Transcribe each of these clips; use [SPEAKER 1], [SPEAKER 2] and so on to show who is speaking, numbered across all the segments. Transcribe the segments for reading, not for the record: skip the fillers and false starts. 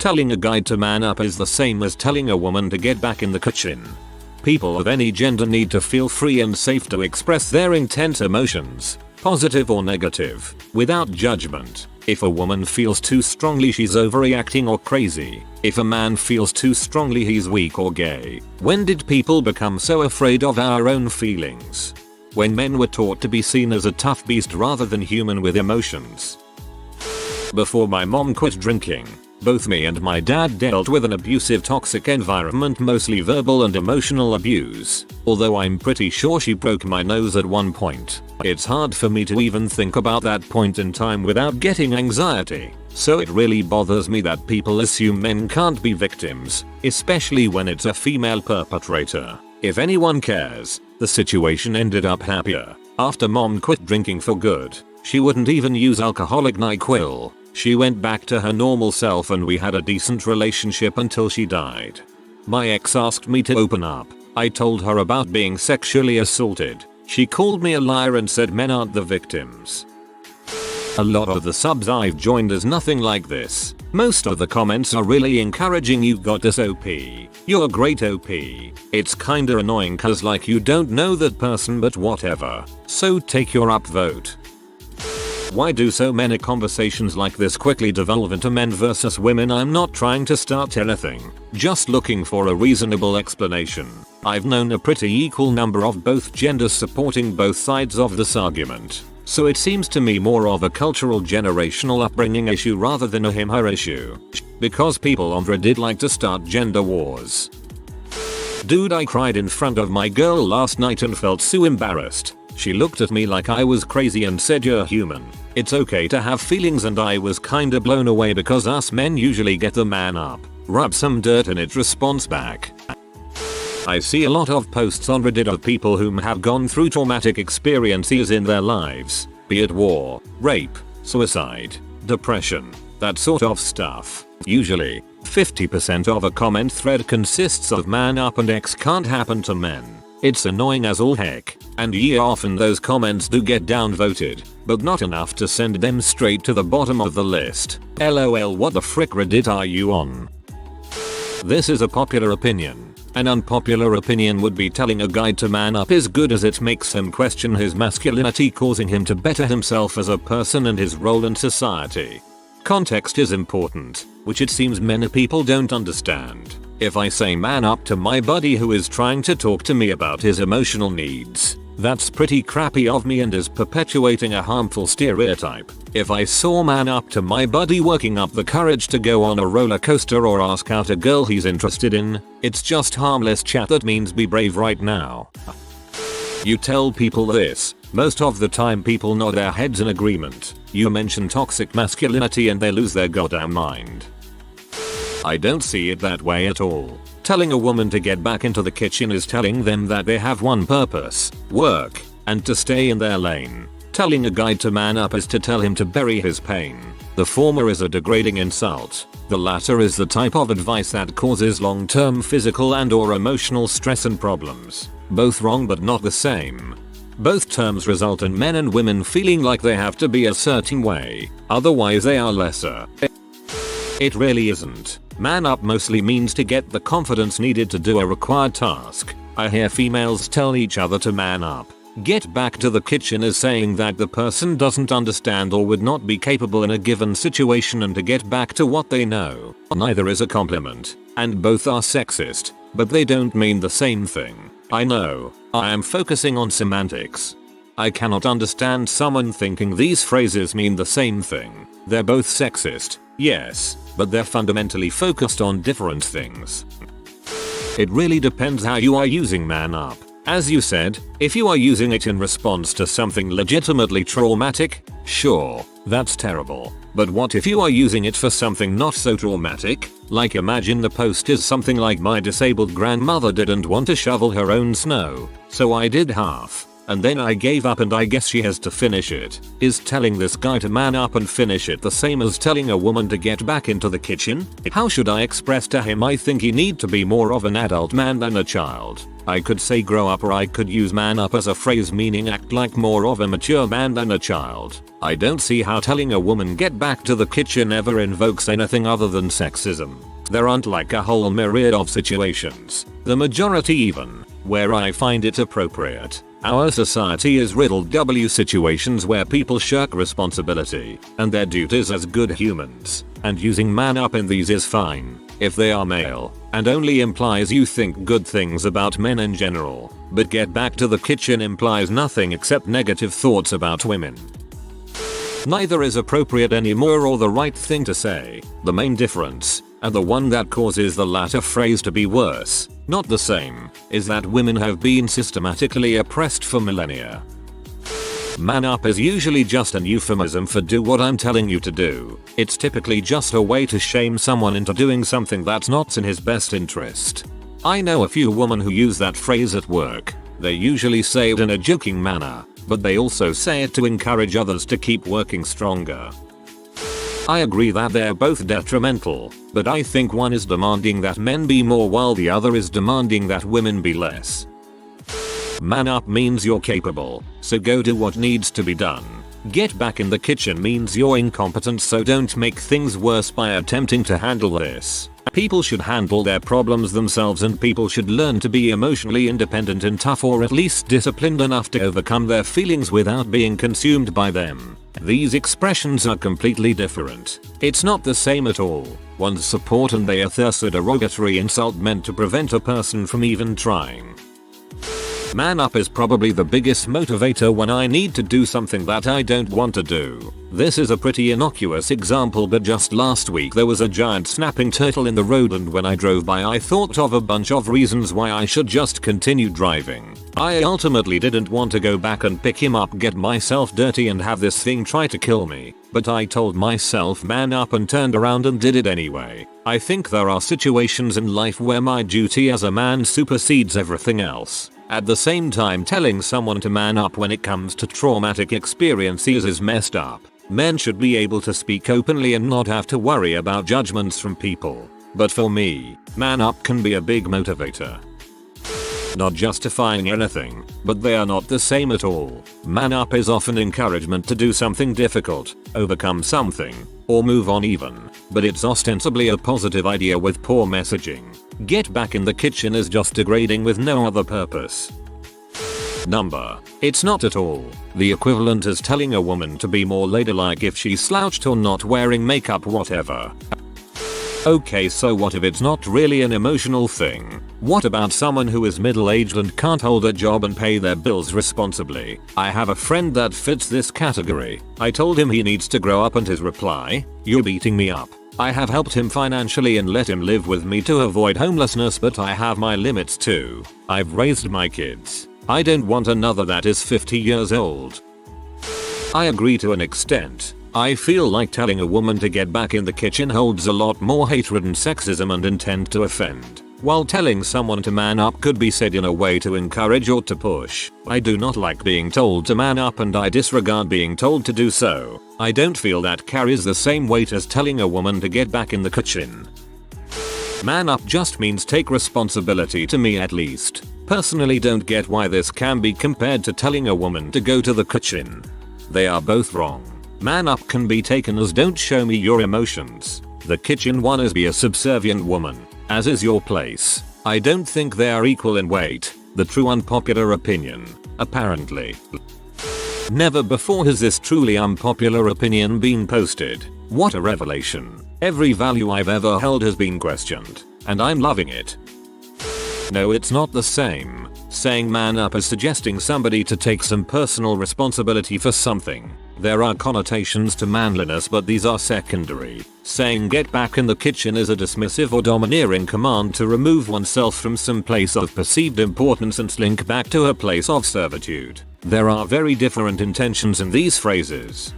[SPEAKER 1] Telling a guy to man up is the same as telling a woman to get back in the kitchen. People of any gender need to feel free and safe to express their intense emotions, positive or negative, without judgment. If a woman feels too strongly, she's overreacting or crazy. If a man feels too strongly, he's weak or gay. When did people become so afraid of our own feelings? When men were taught to be seen as a tough beast rather than human with emotions. Before my mom quit drinking, both me and my dad dealt with an abusive, toxic environment, mostly verbal and emotional abuse. Although I'm pretty sure she broke my nose at one point, it's hard for me to even think about that point in time without getting anxiety. So it really bothers me that people assume men can't be victims, especially when it's a female perpetrator. If anyone cares, the situation ended up happier. After mom quit drinking for good, she wouldn't even use alcoholic NyQuil. She went back to her normal self and we had a decent relationship until she died. My ex asked me to open up. I told her about being sexually assaulted. She called me a liar and said men aren't the victims. A lot of the subs I've joined is nothing like this. Most of the comments are really encouraging. You got this OP. You're great OP. It's kinda annoying cause like you don't know that person, but whatever. So take your upvote. Why do so many conversations like this quickly devolve into men versus women? I'm not trying to start anything, just looking for a reasonable explanation. I've known a pretty equal number of both genders supporting both sides of this argument, so it seems to me more of a cultural generational upbringing issue rather than a him/her issue. Because people on Reddit like to start gender wars. Dude, I cried in front of my girl last night and felt so embarrassed. She looked at me like I was crazy and said, "You're human. It's okay to have feelings," and I was kinda blown away because us men usually get the man up, rub some dirt in it response back. I see a lot of posts on Reddit of people who have gone through traumatic experiences in their lives, be it war, rape, suicide, depression, that sort of stuff. Usually, 50% of a comment thread consists of man up and X can't happen to men. It's annoying as all heck, and yeah, often those comments do get downvoted, but not enough to send them straight to the bottom of the list. LOL, what the frick Reddit are you on? This is a popular opinion. An unpopular opinion would be telling a guy to man up is good as it makes him question his masculinity, causing him to better himself as a person and his role in society. Context is important, which it seems many people don't understand. If I say man up to my buddy who is trying to talk to me about his emotional needs, that's pretty crappy of me and is perpetuating a harmful stereotype. If I saw man up to my buddy working up the courage to go on a roller coaster or ask out a girl he's interested in, it's just harmless chat that means be brave right now. You tell people this, most of the time people nod their heads in agreement. You mention toxic masculinity and they lose their goddamn mind. I don't see it that way at all. Telling a woman to get back into the kitchen is telling them that they have one purpose, work, and to stay in their lane. Telling a guy to man up is to tell him to bury his pain. The former is a degrading insult. The latter is the type of advice that causes long-term physical and/or emotional stress and problems. Both wrong but not the same. Both terms result in men and women feeling like they have to be a certain way, otherwise they are lesser. It really isn't. Man up mostly means to get the confidence needed to do a required task. I hear females tell each other to man up. Get back to the kitchen is saying that the person doesn't understand or would not be capable in a given situation and to get back to what they know. Neither is a compliment, and both are sexist, but they don't mean the same thing. I know, I am focusing on semantics. I cannot understand someone thinking these phrases mean the same thing. They're both sexist, yes, but they're fundamentally focused on different things. It really depends how you are using man up. As you said, if you are using it in response to something legitimately traumatic, sure, that's terrible. But what if you are using it for something not so traumatic? Like imagine the post is something like my disabled grandmother didn't want to shovel her own snow, so I did half. and then I gave up and I guess she has to finish it. Is telling this guy to man up and finish it the same as telling a woman to get back into the kitchen? How should I express to him I think he need to be more of an adult man than a child? I could say grow up, or I could use man up as a phrase meaning act like more of a mature man than a child. I don't see how telling a woman get back to the kitchen ever invokes anything other than sexism. There aren't like a whole myriad of situations, the majority even, where I find it appropriate. Our society is riddled with situations where people shirk responsibility and their duties as good humans, and using man up in these is fine if they are male, and only implies you think good things about men in general, but get back to the kitchen implies nothing except negative thoughts about women. Neither is appropriate anymore or the right thing to say. The main difference, and the one that causes the latter phrase to be worse, not the same, is that women have been systematically oppressed for millennia. Man up is usually just an euphemism for do what I'm telling you to do. It's typically just a way to shame someone into doing something that's not in his best interest. I know a few women who use that phrase at work. They usually say it in a joking manner, but they also say it to encourage others to keep working stronger. I agree that they're both detrimental, but I think one is demanding that men be more while the other is demanding that women be less. Man up means you're capable, so go do what needs to be done. Get back in the kitchen means you're incompetent, so don't make things worse by attempting to handle this. People should handle their problems themselves, and people should learn to be emotionally independent and tough, or at least disciplined enough to overcome their feelings without being consumed by them. These expressions are completely different. It's not the same at all. One's support and the other is a derogatory insult meant to prevent a person from even trying. Man up is probably the biggest motivator when I need to do something that I don't want to do. This is a pretty innocuous example, but just last week there was a giant snapping turtle in the road, and when I drove by I thought of a bunch of reasons why I should just continue driving. I ultimately didn't want to go back and pick him up, get myself dirty and have this thing try to kill me, but I told myself man up and turned around and did it anyway. I think there are situations in life where my duty as a man supersedes everything else. At the same time, telling someone to man up when it comes to traumatic experiences is messed up. Men should be able to speak openly and not have to worry about judgments from people. But for me, man up can be a big motivator. Not justifying anything, but they are not the same at all. Man up is often encouragement to do something difficult, overcome something, or move on even, but it's ostensibly a positive idea with poor messaging. Get back in the kitchen is just degrading with no other purpose. Number. It's not at all. The equivalent is telling a woman to be more ladylike if she's slouched or not wearing makeup, whatever. Okay, so what if it's not really an emotional thing? What about someone who is middle-aged and can't hold a job and pay their bills responsibly? I have a friend that fits this category. I told him he needs to grow up, and his reply, "You're beating me up." I have helped him financially and let him live with me to avoid homelessness, but I have my limits too. I've raised my kids. I don't want another that is 50 years old. I agree to an extent. I feel like telling a woman to get back in the kitchen holds a lot more hatred and sexism and intent to offend, while telling someone to man up could be said in a way to encourage or to push. I do not like being told to man up, and I disregard being told to do so. I don't feel that carries the same weight as telling a woman to get back in the kitchen. Man up just means take responsibility, to me at least. Personally, don't get why this can be compared to telling a woman to go to the kitchen. They are both wrong. Man up can be taken as don't show me your emotions. The kitchen one is be a subservient woman, as is your place. I don't think they are equal in weight. The true unpopular opinion, apparently. Never before has this truly unpopular opinion been posted. What a revelation. Every value I've ever held has been questioned, and I'm loving it. No, it's not the same. Saying man up is suggesting somebody to take some personal responsibility for something. There are connotations to manliness, but these are secondary. Saying get back in the kitchen is a dismissive or domineering command to remove oneself from some place of perceived importance and slink back to a place of servitude. There are very different intentions in these phrases.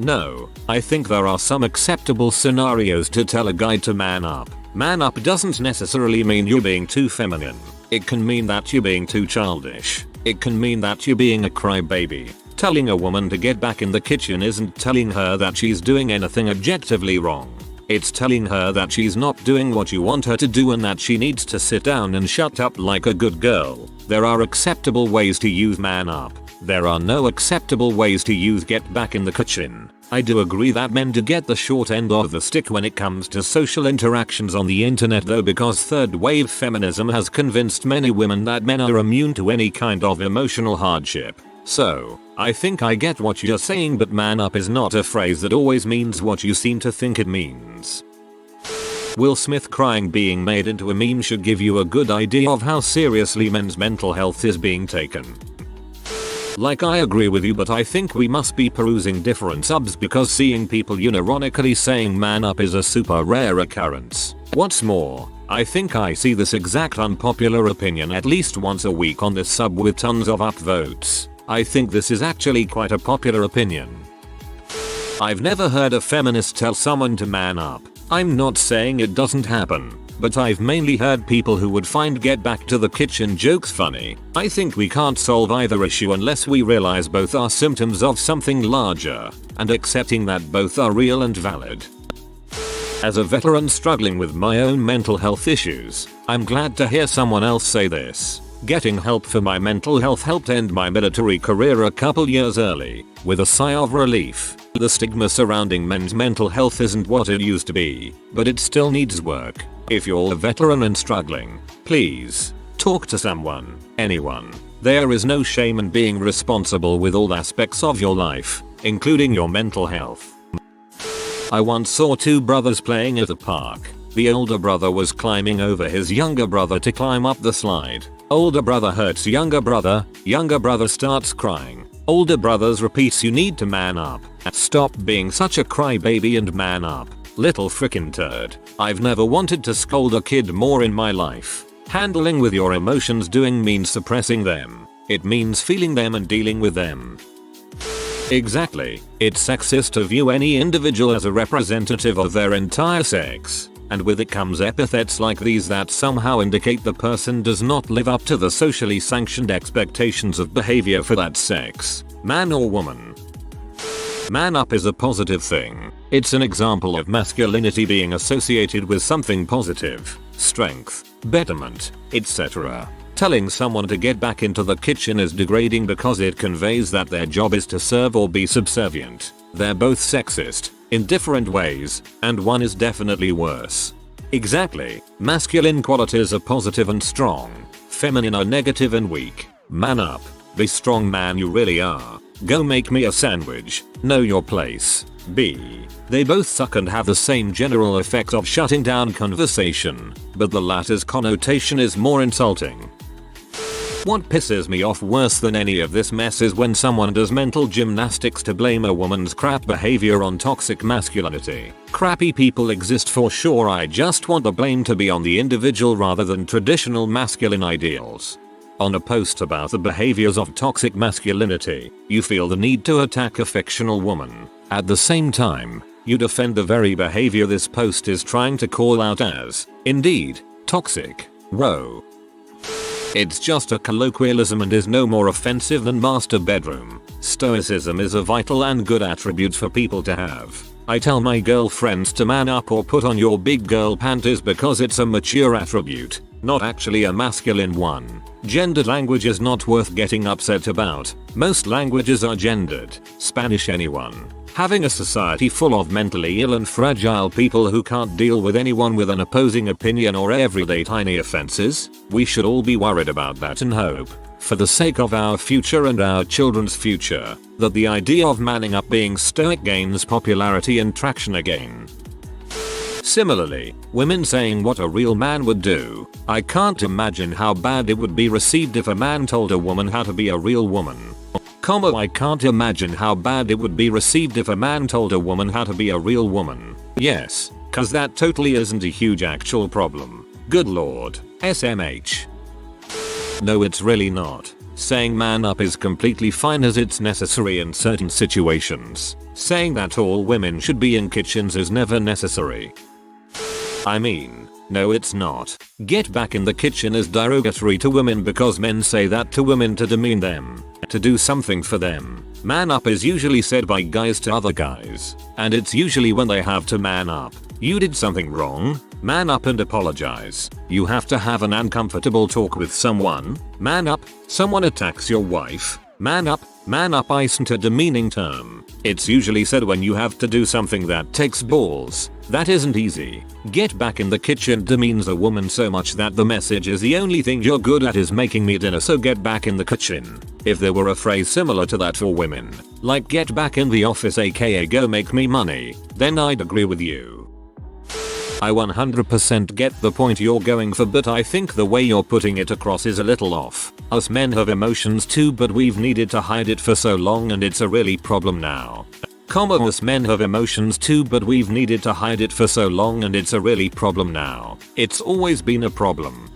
[SPEAKER 1] No, I think there are some acceptable scenarios to tell a guy to man up. Man up doesn't necessarily mean you're being too feminine. It can mean that you're being too childish. It can mean that you're being a crybaby. Telling a woman to get back in the kitchen isn't telling her that she's doing anything objectively wrong. It's telling her that she's not doing what you want her to do and that she needs to sit down and shut up like a good girl. There are acceptable ways to use man up. There are no acceptable ways to use get back in the kitchen. I do agree that men do get the short end of the stick when it comes to social interactions on the internet though, because third wave feminism has convinced many women that men are immune to any kind of emotional hardship. So, I think I get what you're saying, but man up is not a phrase that always means what you seem to think it means. Will Smith crying being made into a meme should give you a good idea of how seriously men's mental health is being taken. Like, I agree with you, but I think we must be perusing different subs because seeing people unironically saying man up is a super rare occurrence. What's more, I think I see this exact unpopular opinion at least once a week on this sub with tons of upvotes. I think this is actually quite a popular opinion. I've never heard a feminist tell someone to man up. I'm not saying it doesn't happen, but I've mainly heard people who would find get back to the kitchen jokes funny. I think we can't solve either issue unless we realize both are symptoms of something larger, and accepting that both are real and valid. As a veteran struggling with my own mental health issues, I'm glad to hear someone else say this. Getting help for my mental health helped end my military career a couple years early. With a sigh of relief, the stigma surrounding men's mental health isn't what it used to be, but it still needs work. If you're a veteran and struggling, please talk to someone, anyone. There is no shame in being responsible with all aspects of your life, including your mental health. I once saw two brothers playing at a park. The older brother was climbing over his younger brother to climb up the slide. Older brother hurts younger brother starts crying. Older brothers repeats you need to man up. Stop being such a crybaby and man up. Little frickin' turd. I've never wanted to scold a kid more in my life. Handling with your emotions doing means suppressing them. It means feeling them and dealing with them. Exactly. It's sexist to view any individual as a representative of their entire sex. And with it comes epithets like these that somehow indicate the person does not live up to the socially sanctioned expectations of behavior for that sex, man or woman. Man up is a positive thing. It's an example of masculinity being associated with something positive, strength, betterment, etc. Telling someone to get back into the kitchen is degrading because it conveys that their job is to serve or be subservient. They're both sexist, in different ways, and one is definitely worse. Exactly. Masculine qualities are positive and strong. Feminine are negative and weak. Man up. Be strong man you really are. Go make me a sandwich. Know your place. B. They both suck and have the same general effect of shutting down conversation, but the latter's connotation is more insulting. What pisses me off worse than any of this mess is when someone does mental gymnastics to blame a woman's crap behavior on toxic masculinity. Crappy people exist for sure, I just want the blame to be on the individual rather than traditional masculine ideals. On a post about the behaviors of toxic masculinity, you feel the need to attack a fictional woman. At the same time, you defend the very behavior this post is trying to call out as, indeed, toxic. Whoa. It's just a colloquialism and is no more offensive than master bedroom. Stoicism is a vital and good attribute for people to have. I tell my girlfriends to man up or put on your big girl panties because it's a mature attribute, not actually a masculine one. Gendered language is not worth getting upset about. Most languages are gendered. Spanish anyone. Having a society full of mentally ill and fragile people who can't deal with anyone with an opposing opinion or everyday tiny offenses? We should all be worried about that and hope, for the sake of our future and our children's future, that the idea of manning up being stoic gains popularity and traction again. Similarly, women saying what a real man would do. I can't imagine how bad it would be received if a man told a woman how to be a real woman. I can't imagine how bad it would be received if a man told a woman how to be a real woman. Yes, cause that totally isn't a huge actual problem. Good lord. SMH. No, it's really not. Saying man up is completely fine as it's necessary in certain situations. Saying that all women should be in kitchens is never necessary. I mean, No, it's not. Get back in the kitchen is derogatory to women because men say that to women to demean them, to do something for them. Man up is usually said by guys to other guys, and it's usually when they have to man up. You did something wrong? Man up and apologize. You have to have an uncomfortable talk with someone? Man up. Someone attacks your wife? Man up. Man up isn't a demeaning term. It's usually said when you have to do something that takes balls. That isn't easy. Get back in the kitchen demeans a woman so much that the message is the only thing you're good at is making me dinner, so get back in the kitchen. If there were a phrase similar to that for women, like get back in the office aka go make me money, then I'd agree with you. I 100% get the point you're going for, but I think the way you're putting it across is a little off. Us men have emotions too, but we've needed to hide it for so long and it's a really problem now. Us men have emotions too, but we've needed to hide it for so long and it's a really problem now. It's always been a problem.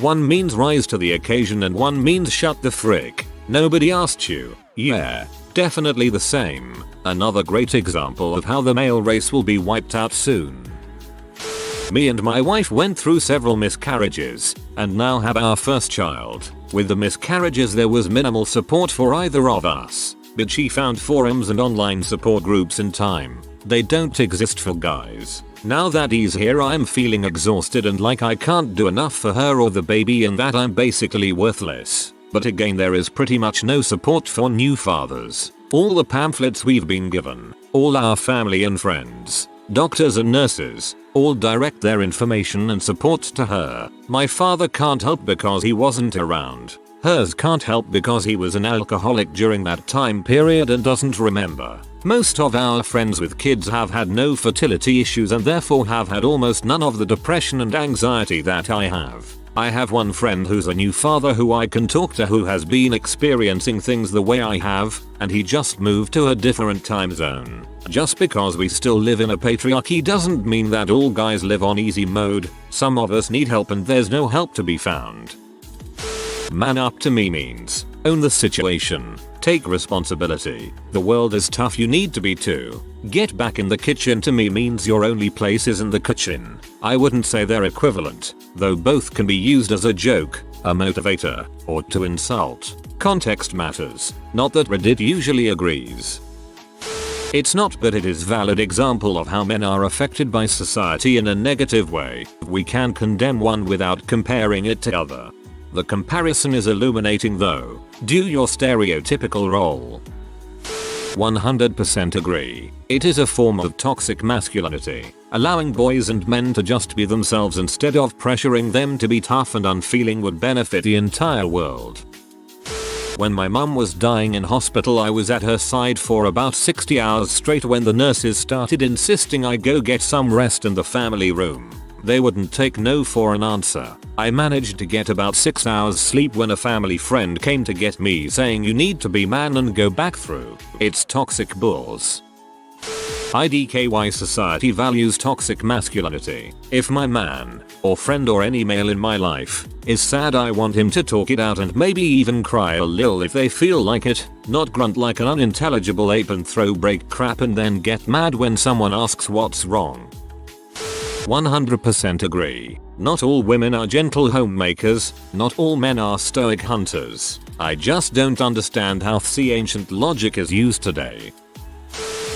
[SPEAKER 1] One means rise to the occasion and one means shut the frick. Nobody asked you. Yeah, definitely the same. Another great example of how the male race will be wiped out soon. Me and my wife went through several miscarriages and now have our first child. With the miscarriages there was minimal support for either of us, but she found forums and online support groups in time. They don't exist for guys. Now that he's here I'm feeling exhausted and like I can't do enough for her or the baby and that I'm basically worthless. But again, there is pretty much no support for new fathers. All the pamphlets we've been given, all our family and friends, doctors and nurses, all direct their information and support to her. My father can't help because he wasn't around. Hers can't help because he was an alcoholic during that time period and doesn't remember. Most of our friends with kids have had no fertility issues and therefore have had almost none of the depression and anxiety that I have. I have one friend who's a new father who I can talk to who has been experiencing things the way I have, and he just moved to a different time zone. Just because we still live in a patriarchy doesn't mean that all guys live on easy mode. Some of us need help and there's no help to be found. Man up to me means own the situation. Take responsibility. The world is tough, you need to be too. Get back in the kitchen to me means your only place is in the kitchen. I wouldn't say they're equivalent, though both can be used as a joke, a motivator, or to insult. Context matters. Not that Reddit usually agrees. It's not, but it is a valid example of how men are affected by society in a negative way. We can condemn one without comparing it to other. The comparison is illuminating though. Do your stereotypical role. 100% agree. It is a form of toxic masculinity, allowing boys and men to just be themselves instead of pressuring them to be tough and unfeeling would benefit the entire world. When my mum was dying in hospital I was at her side for about 60 hours straight when the nurses started insisting I go get some rest in the family room. They wouldn't take no for an answer. I managed to get about 6 hours sleep when a family friend came to get me saying you need to be man and go back through. It's toxic bulls. IDKY society values toxic masculinity. If my man, or friend or any male in my life, is sad I want him to talk it out and maybe even cry a little if they feel like it, not grunt like an unintelligible ape and throw break crap and then get mad when someone asks what's wrong. 100% agree. Not all women are gentle homemakers, not all men are stoic hunters. I just don't understand how the ancient logic is used today.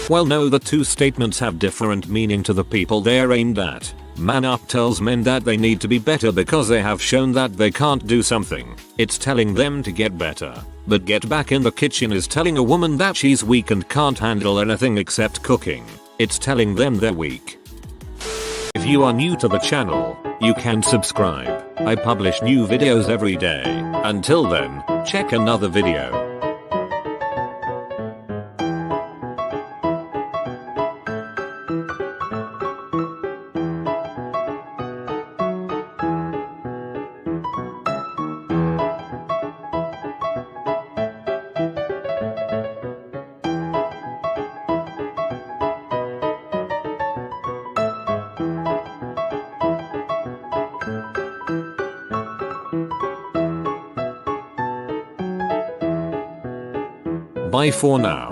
[SPEAKER 1] Well, no, the two statements have different meaning to the people they're aimed at. Man up tells men that they need to be better because they have shown that they can't do something. It's telling them to get better. But get back in the kitchen is telling a woman that she's weak and can't handle anything except cooking. It's telling them they're weak. If you are new to the channel, you can subscribe. I publish new videos every day. Until then, check another video. Bye for now.